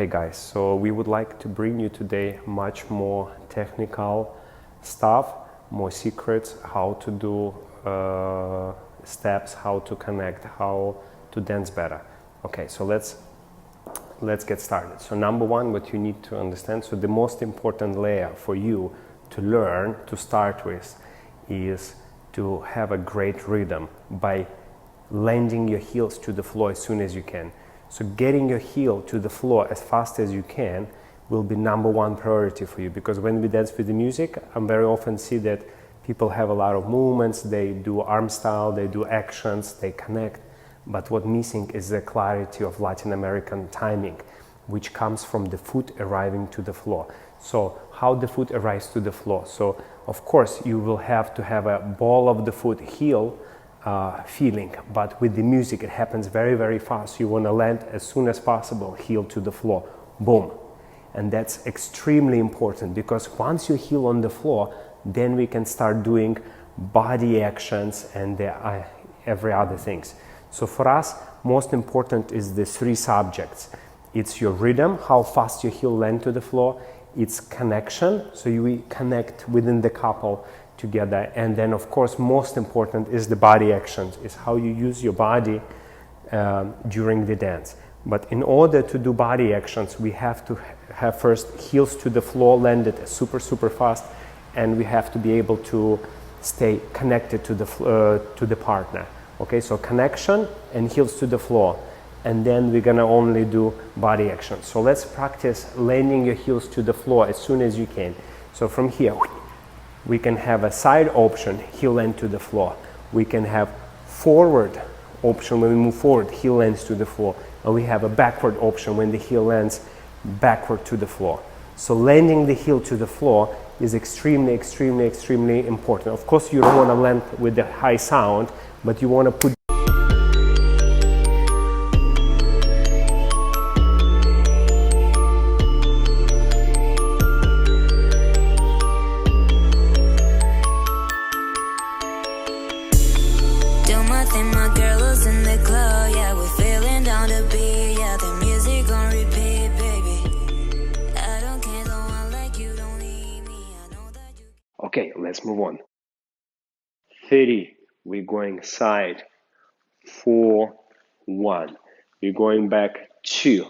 guys, so we would like to bring you today much more technical stuff, more secrets, how to do steps, how to connect, how to dance better. Okay, so let's get started. So number one, what you need to understand, so the most important layer for you to learn to start with is to have a great rhythm by landing your heels to the floor as soon as you can. So getting your heel to the floor as fast as you can will be number one priority for you, because when we dance with the music, I very often see that people have a lot of movements, they do arm style, they do actions, they connect, but what missing is the clarity of Latin American timing, which comes from the foot arriving to the floor. So how the foot arrives to the floor? So of course you will have to have a ball of the foot heel feeling, but with the music it happens very, very fast. You want to land as soon as possible, heel to the floor, boom. And that's extremely important, because once you heel on the floor, then we can start doing body actions and every other things. So for us, most important is the three subjects. It's your rhythm, how fast your heel land to the floor. It's connection, so you connect within the couple together. And then of course, most important is the body actions, is how you use your body during the dance. But in order to do body actions, we have to have first heels to the floor landed super, super fast, and we have to be able to stay connected to the partner. Okay, so connection and heels to the floor. And then we're gonna only do body actions. So let's practice landing your heels to the floor as soon as you can. So from here, we can have a side option, heel land to the floor. We can have forward option when we move forward, heel lands to the floor. And we have a backward option when the heel lands backward to the floor. So landing the heel to the floor is extremely, extremely, extremely important. Of course, you don't want to land with the high sound, but you want to put my girl was in the club, yeah, we're feeling down to beat, yeah, the music on repeat, baby. I don't care, no one like you, don't leave me, I know that you... Okay, let's move on. 30, we're going side, 4, 1. We're going back 2,